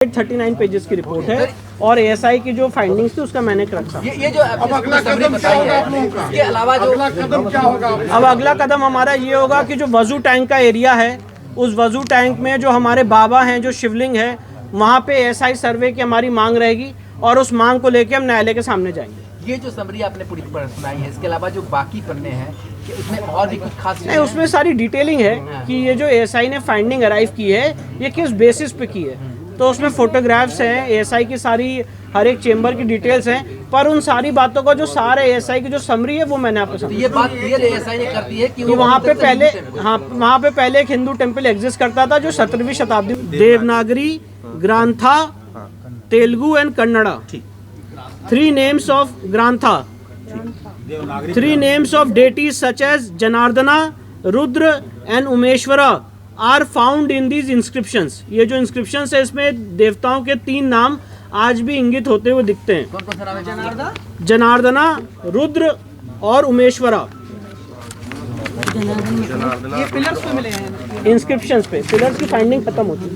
39 pages की report है और एएसआई की जो फाइंडिंग्स थी उसका मैंने रखा। ये जो अब अगला कदम क्या होगा आप लोगों का? इसके अलावा जो अगला कदम क्या होगा? अब अगला कदम हमारा ये होगा कि जो वजू टैंक का एरिया है उस वजू टैंक में जो हमारे बाबा हैं, जो शिवलिंग है, वहाँ पे एएसआई सर्वे की हमारी मांग रहेगी और उस मांग को लेके हम न्यायालय के सामने जाएंगे। ये जो समरी आपने पूरी सुनाई है, इसके अलावा जो बाकी पन्ने हैं उसमें और भी कुछ खास नहीं, उसमें सारी डिटेलिंग है कि ये जो एएसआई ने फाइंडिंग अराइव की है ये किस बेसिस पे की है। तो उसमें फोटोग्राफ्स हैं, एएसआई की सारी हर एक चेंबर की डिटेल्स हैं, पर उन सारी बातों का जो सारे एएसआई की जो समरी है वो मैंने आपको तो ये बात क्लियर एएसआई ने करती है कि वहाँ पे पहले वहाँ पे पहले एक हिंदू टेम्पल एग्जिस्ट करता था जो 17वीं शताब्दी Devanagari, Grantha, Telugu and Kannada. 3 names of Grantha, 3 names of deities such as Janardana, Rudra and Umeshwara are found in these inscriptions. ये जो इंस्क्रिप्शंस है इसमें देवताओं के 3 नाम आज भी इंगित होते हुए दिखते हैं। कौन कौन सा नाम है? जनार्दना, रुद्र और उमेश्वरा। ये पिलर्स पे मिले हैं, इंस्क्रिप्शंस पे पिलर्स की फाइंडिंग खत्म होती है।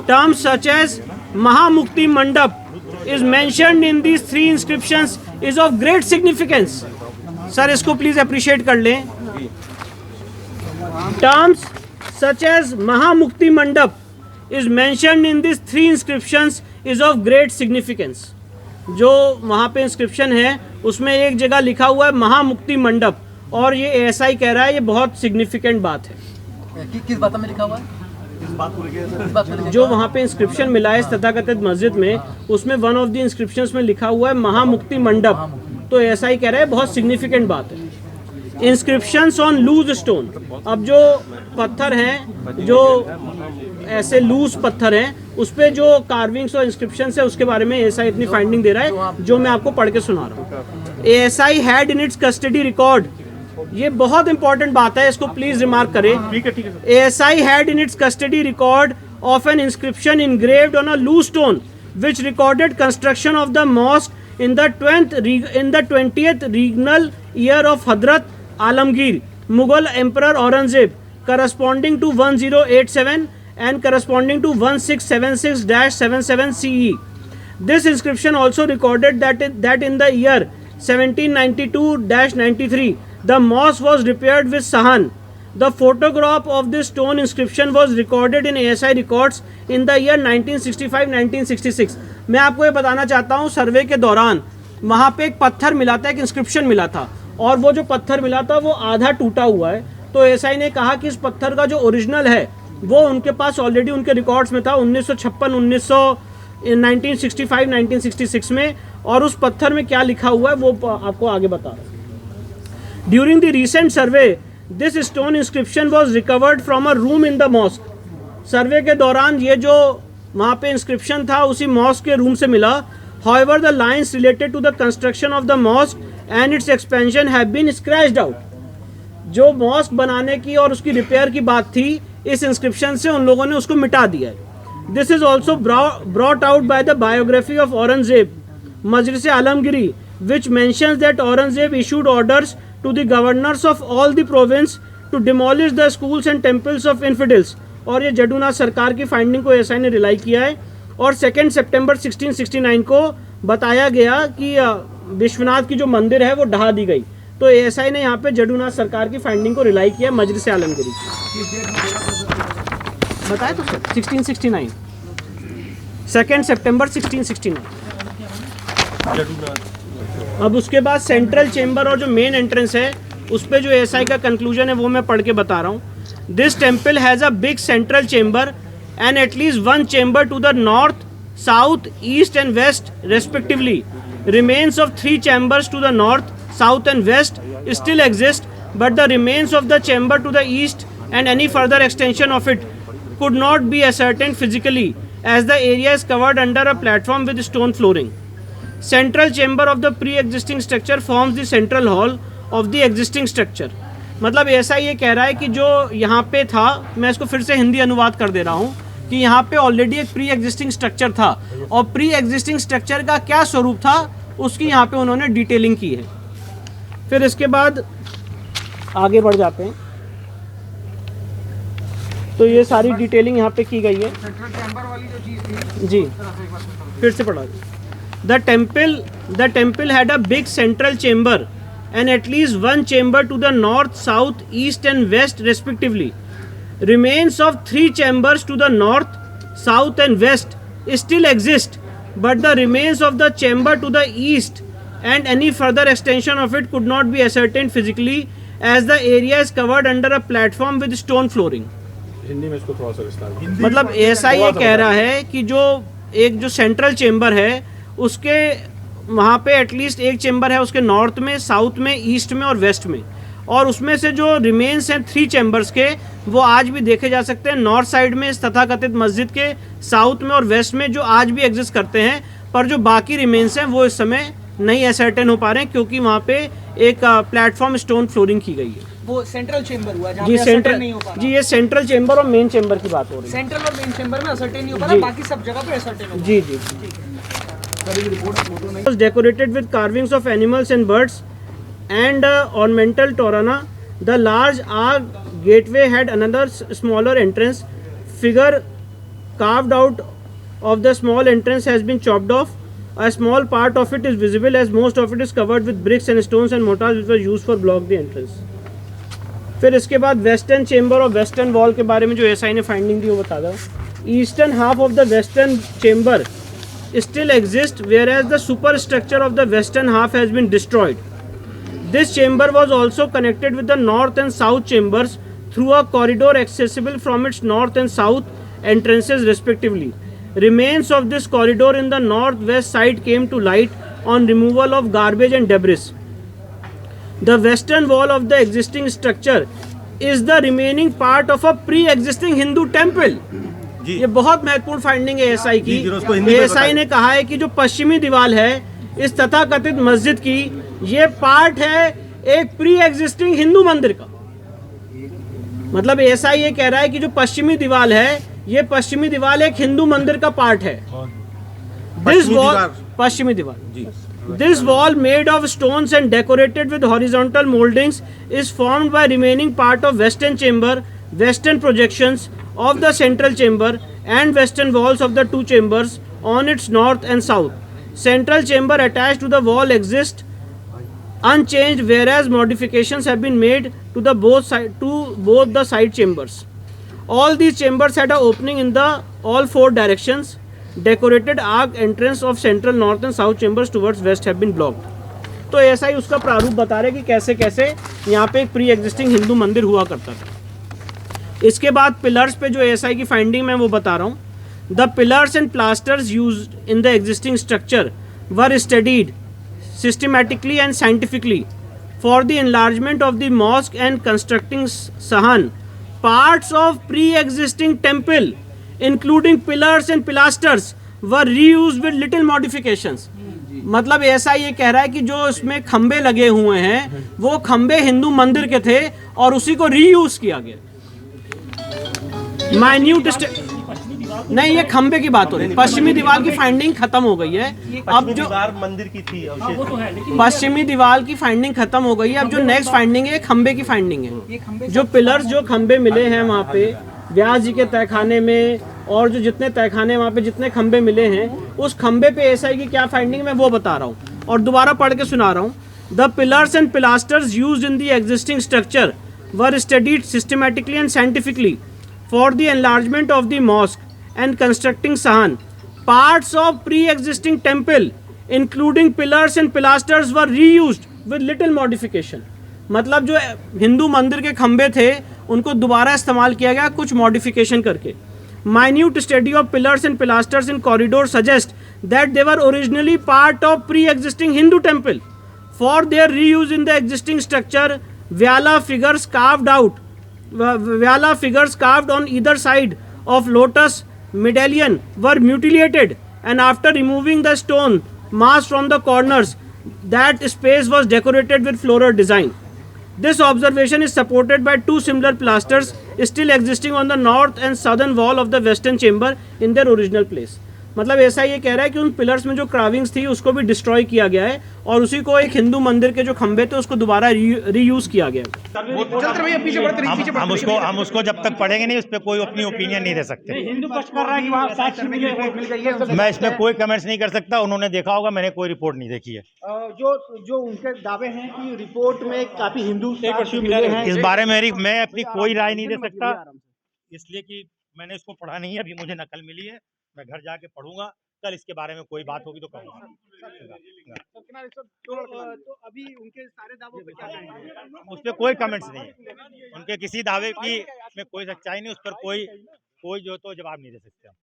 टर्म्स सच एज महामुक्ति मंडप is mentioned in these 3 inscriptions is of great significance. Sir इसको प्लीज अप्रिशिएट कर लें। Terms such as Mahamukti Mandap is mentioned in these 3 inscriptions is of great significance। जो वहाँ पे इंस्क्रिप्शन है उसमें एक जगह लिखा हुआ है महामुक्ति मंडप और ये एएसआई कह रहा है ये बहुत सिग्निफिकेंट बात है। किस बात में लिखा हुआ है? जो वहाँ पे इंस्क्रिप्शन मिला है इस तथाकथित मस्जिद में, उसमें वन ऑफ द इंस्क्रिप्शंस में लिखा हुआ है महामुक्ति मंडप। तो एएसआई कह रहा है बहुत सिग्निफिकेंट बात है। इंस्क्रिप्शंस ऑन लूज स्टोन, अब जो पत्थर हैं जो ऐसे लूज पत्थर हैं उस पे जो कार्विंग्स और इंस्क्रिप्शंस है उसके बारे में एएसआई इतनी फाइंडिंग दे रहा है जो मैं आपको पढ़ के सुना रहा हूँ। ASI had in its custody record, ये बहुत इंपॉर्टेंट बात है, इसको प्लीज रिमार्क करें। ठीक है। ASI had in its custody record of an inscription engraved on a loose stone which recorded construction of the mosque in the 20th regnal year of Hadrat Alamgir, Mughal Emperor Aurangzeb, corresponding to 1087 and corresponding to 1676-77 CE. This inscription also recorded that in the year 1792-93, the mosque was repaired with sahan. The photograph of this stone inscription was recorded in ASI records in the year 1965-1966. मैं आपको ये बताना चाहता हूँ, सर्वे के दौरान वहाँ पे एक पत्थर मिला था, एक इंस्क्रिप्शन मिला था और वो जो पत्थर मिला था वो आधा टूटा हुआ है। तो एएसआई ने कहा कि इस पत्थर का जो ओरिजिनल है वो उनके पास ऑलरेडी उनके रिकॉर्ड्स में था 1956, 1965, 1966 में, और उस पत्थर में क्या लिखा हुआ है वो आपको आगे बता रहा हूँ। During the recent survey this stone inscription was recovered from a room in the mosque. Survey के दौरान ये जो वहाँ पे इंस्क्रिप्शन था उसी मॉस्क के रूम से मिला। However, the lines related to the construction of the mosque and its expansion have been scratched out. जो मॉस्क बनाने की और उसकी रिपेयर की बात थी इस इंस्क्रिप्शन से उन लोगों ने उसको मिटा दिया है। This is also brought out by the biography of Aurangzeb, Majlis Alamgiri, which mentions that Aurangzeb issued orders to the governors of all the province to demolish the schools and temples of infidels। और ये जडूनाथ सरकार की finding को ASI ने rely किया है और 2 सितंबर 1669 को बताया गया कि विश्वनाथ की जो मंदिर है वो ढहा दी गई। तो एएसआई ने यहाँ पे जडूनाथ सरकार की फाइंडिंग को रिलाई किया मजलिस आलमगिरी। बताया तो सर 1669, 2 सितंबर 1669। अब उसके बाद सेंट्रल चेंबर और जो मेन एंट्रेंस है उस पे जो एएसआई का कंक्लूजन है वो मैं पढ़ के बता रहा हूँ। This temple has a big central chamber and at least 1 chamber to the north, south, east and west respectively. Remains of 3 chambers to the north, south and west still exist, but the remains of the chamber to the east and any further extension of it could not be ascertained physically as the area is covered under a platform with stone flooring. Central chamber of the pre-existing structure forms the central hall of the existing structure. मतलब ऐसा ये कह रहा है कि जो यहाँ पे था, मैं इसको फिर से हिंदी अनुवाद कर दे रहा हूँ कि यहाँ पे ऑलरेडी एक प्री एग्जिस्टिंग स्ट्रक्चर था और प्री एग्जिस्टिंग स्ट्रक्चर का क्या स्वरूप था उसकी यहाँ पे उन्होंने डिटेलिंग की है। फिर इसके बाद आगे बढ़ जाते हैं। तो ये सारी डिटेलिंग यहाँ पे की गई है जी। फिर से पढ़ा। The temple had a big central chamber and at least one chamber to the north, south, east and west respectively. Remains of 3 chambers to the north, south and west still exist, but the remains of the chamber to the east and any further extension of it could not be ascertained physically as the area is covered under a platform with stone flooring. Hindi में इसको थोड़ा सा विस्तार। मतलब ऐसा ये कह रहा है कि जो सेंट्रल चेम्बर है उसके वहाँ पे एटलीस्ट एक चेम्बर है उसके नॉर्थ में, साउथ में, ईस्ट में और वेस्ट में, और उसमें से जो रिमेन्स हैं 3 चेम्बर्स के वो आज भी देखे जा सकते हैं नॉर्थ साइड में तथा कथित मस्जिद के, साउथ में और वेस्ट में, जो आज भी एग्जिस्ट करते हैं। पर जो बाकी रिमेन्स हैं वो इस समय नहीं असर्टेन हो पा रहे हैं क्योंकि वहाँ पे एक प्लेटफॉर्म स्टोन फ्लोरिंग की गई है। वो सेंट्रल चेंबर हुआ जहाँ जी पे सेंट्रल नहीं हो पा रहा। जी ये सेंट्रल चेम्बर और मेन चेम्बर की बात हो रही है। सेंट्रल और मेन चेंबर में असर्टेन नहीं हो पा रहा, जी। बाकी सब जगह पे असर्टेन हो। जी जी was decorated with carvings of animals and birds and ornamental torana. The large arch gateway had another smaller entrance. Figure carved out of the small entrance has been chopped off. A small part of it is visible as most of it is covered with bricks and stones and mortars which were used for block the entrance. फिर इसके बाद western chamber और western wall के बारे में जो SI ने finding दी वो बता दो। Eastern half of the western chamber still exists, whereas the superstructure of the western half has been destroyed. This chamber was also connected with the north and south chambers through a corridor accessible from its north and south entrances respectively. Remains of this corridor in the northwest side came to light on removal of garbage and debris. The western wall of the existing structure is the remaining part of a pre-existing Hindu temple. ये बहुत महत्वपूर्ण finding है SI की। SI ने कहा है कि जो पश्चिमी दीवार है इस तथाकथित मस्जिद की, ये पार्ट है एक प्री एग्जिस्टिंग हिंदू मंदिर का। मतलब एसआई ये कह रहा है कि जो पश्चिमी दीवार है ये पश्चिमी दीवार एक हिंदू मंदिर का पार्ट है। दिस वॉल पश्चिमी दीवार, this wall made of stones and decorated with horizontal mouldings is formed by remaining part of western chamber, western projections of the central chamber and western walls of the 2 chambers on its north and south. Central chamber attached to the wall exists unchanged, whereas modifications have been made to both the side chambers. All these chambers had an opening in the all 4 directions. Decorated arc entrance of central, north and south chambers towards west have been blocked. तो ऐसा ही उसका प्रारूप बता रहे कि कैसे कैसे यहाँ पे एक प्री एग्जिस्टिंग हिंदू मंदिर हुआ करता था। इसके बाद पिलर्स पे जो एसआई की फाइंडिंग मैं वो बता रहा हूँ। The pillars and plasters used in the existing structure were studied systematically and scientifically for the enlargement of the mosque and constructing सहन parts of pre existing temple including pillars and pilasters were reused with little modifications. मतलब ऐसा ये कह रहा है कि जो इसमें खंबे लगे हुए हैं वो खंबे हिंदू मंदिर के थे और उसी को रीयूज किया गया। माइन्यूट नहीं, ये खंबे की बात हो रही है। पश्चिमी दीवार की फाइंडिंग खत्म हो गई है। अब जो मंदिर की थी पश्चिमी दीवार की फाइंडिंग खत्म हो गई है। अब जो नेक्स्ट फाइंडिंग है खंबे की फाइंडिंग है। जो पिलर्स जो खंबे मिले हैं वहाँ पे व्यास जी के तहखाने में और जो जितने तहखाने वहाँ पे जितने खंबे मिले हैं उस खंबे पे एसआई की क्या फाइंडिंग मैं वो बता रहा हूँ और दोबारा पढ़ के सुना रहा हूँ। The pillars and pilasters used in the existing structure were studied systematically and scientifically for the enlargement of the mosque and constructing sahan. Parts of pre-existing temple including pillars and pilasters were reused with little modification. मतलब जो हिंदू मंदिर के खंबे थे उनको दोबारा इस्तेमाल किया गया कुछ मॉडिफिकेशन करके। Minute study of pillars and pilasters in corridor suggest that they were originally part of pre-existing Hindu temple. For their reuse in the existing structure, Vyala figures carved on either side of lotus medallion were mutilated, and after removing the stone mass from the corners, that space was decorated with floral design. This observation is supported by 2 similar pilasters still existing on the north and southern wall of the western chamber in their original place. मतलब ऐसा ये कह रहा है कि उन pillars में जो क्राविंग्स थी उसको भी डिस्ट्रॉय किया गया है और उसी को एक हिंदू मंदिर के जो खंभे थे उसको दोबारा रीयूज किया गया है। हम उसको जब तक पढ़ेंगे नहीं उस पर कोई अपनी ओपिनियन नहीं दे सकते। हिंदू पक्ष कर रहा है कि वहाँ साक्ष्य मिले। मैं इसमें कोई कमेंट्स नहीं कर सकता, उन्होंने देखा होगा, मैंने कोई रिपोर्ट नहीं देखी है। जो उनके दावे हैं कि रिपोर्ट में काफी हिंदू साक्ष्य मिले हैं, इस बारे में मैं अपनी कोई राय नहीं दे सकता, इसलिए कि मैंने इसको पढ़ा नहीं है, अभी मुझे नकल मिली है, मैं घर जाके पढ़ूंगा, कल इसके बारे में कोई बात होगी तो कहूँगा। तो अभी उनके सारे दावों पे क्या कहेंगे? उस पर कोई कमेंट्स नहीं है, उनके किसी दावे की में कोई सच्चाई नहीं, उस पर कोई जो तो जवाब नहीं दे सकते हम।